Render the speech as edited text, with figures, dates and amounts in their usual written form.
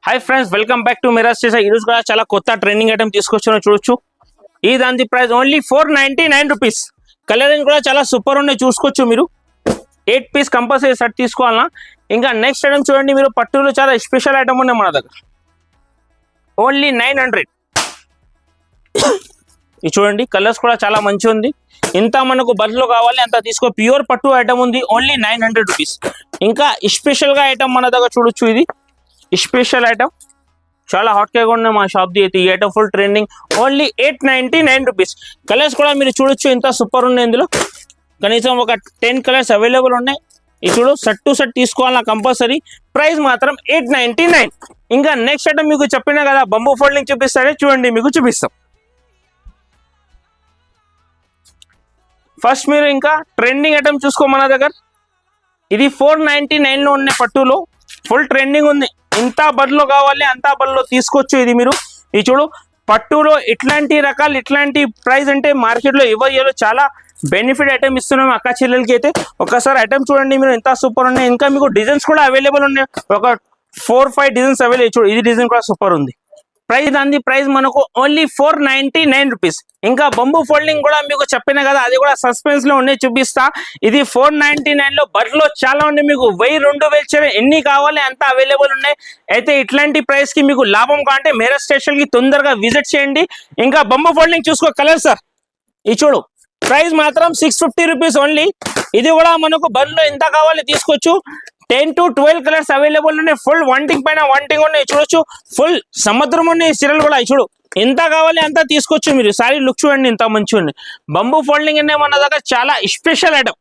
Hi friends, welcome back to మిరాజ్ చేసా. ఈరోజు కూడా చాలా కొత్త ట్రెండింగ్ ఐటమ్ తీసుకొచ్చాను చూడొచ్చు. ఈ దాని ప్రైస్ ఓన్లీ 499 రూపీస్. కలరింగ్ కూడా చాలా సూపర్ ఉన్నాయి, చూసుకోవచ్చు మీరు. 8 పీస్ కంపల్సరీ సెట్ తీసుకోవాలన్నా. ఇంకా నెక్స్ట్ ఐటమ్ చూడండి మీరు, పట్టులో చాలా స్పెషల్ ఐటమ్ ఉన్నాయి మన దగ్గర. ఓన్లీ 900. ఇది చూడండి, కలర్స్ కూడా చాలా మంచి ఉంది. ఇంత మనకు బల్క్లో కావాలి అంత తీసుకో. ప్యూర్ పట్టు ఐటమ్ ఉంది, ఓన్లీ 900 రూపీస్. ఇంకా స్పెషల్గా ఐటమ్ మన దగ్గర చూడొచ్చు. ఇది స్పెషల్ ఐటమ్ చాలా హాట్గా ఉన్నాయి మా షాప్ ది అయితే. ఈ item full trending, only 899 rupees. Colours కూడా మీరు చూడొచ్చు, ఇంత సూపర్ ఉన్నాయి. ఇందులో కనీసం ఒక 10 కలర్స్ అవైలబుల్ ఉన్నాయి. ఇది చూడు, సెట్ టు సెట్ తీసుకోవాలన్నా కంపల్సరీ. ప్రైస్ మాత్రం 899. ఇంకా నెక్స్ట్ ఐటమ్ మీకు చెప్పినా కదా, బంబూ ఫోల్డింగ్ చూపిస్తారే, చూడండి మీకు చూపిస్తాం. ఫస్ట్ మీరు ఇంకా ట్రెండింగ్ ఐటమ్ చూసుకో మన దగ్గర. ఇది 499 లో ఉన్న పట్టులో ఫుల్ ట్రెండింగ్ ఉంది. ఇంత బడ్లో కావాలి అంత బడ్లో తీసుకోవచ్చు. ఇది మీరు ఇది చూడు, పట్టులో ఇట్లాంటి రకాలు ఇట్లాంటి ప్రైస్ అంటే మార్కెట్లో ఇవ్వలేదు. చాలా బెనిఫిట్ ఐటమ్ ఇస్తున్నాం అక్క చెల్లెలకి అయితే. ఒకసారి ఐటమ్ చూడండి మీరు, ఎంత సూపర్ ఉన్నాయి. ఇంకా మీకు డిజైన్స్ కూడా అవైలబుల్ ఉన్నాయి, ఒక 4-5 డిజైన్స్ అవైలబుల్. చూడు, ఇది డిజైన్ కూడా సూపర్ ఉంది. ప్రైస్ మనకు ఓన్లీ 499 రూపీస్. ఇంకా బంబూ ఫోల్డింగ్ కూడా మీకు చెప్పినా కదా, అది కూడా సస్పెన్స్ లో ఉన్నాయి, చూపిస్తా. ఇది 499 లో బడ్లో చాలా ఉన్నాయి. మీకు 1000-2000 ఎన్ని కావాలి అంత అవైలబుల్ ఉన్నాయి. అయితే ఇట్లాంటి ప్రైస్ కి మీకు లాభం కావాలంటే మిరాజ్ స్టేషన్ కి తొందరగా విజిట్ చేయండి. ఇంకా బంబూ ఫోల్డింగ్ చూసుకో, కలర్ సార్. ఇది చూడు, ప్రైస్ మాత్రం 650 రూపీస్ ఓన్లీ. ఇది కూడా మనకు బడ్లో ఎంత కావాలి తీసుకోవచ్చు. 10 to 12 కలర్స్ అవైలబుల్ ఉన్నాయి. ఫుల్ వంటింగ్ పైన వంటింగ్ ఉన్నాయి, చూడొచ్చు. ఫుల్ సముద్రం ఉన్నాయి చీరలు కూడా. చూడు, ఎంత కావాలి అంత తీసుకోవచ్చు మీరు. సారీ లుక్ చూడండి, ఇంత మంచిగా ఉంది. బంబూ ఫోల్డింగ్ అనే మన దగ్గర చాలా స్పెషల్ ఐటమ్.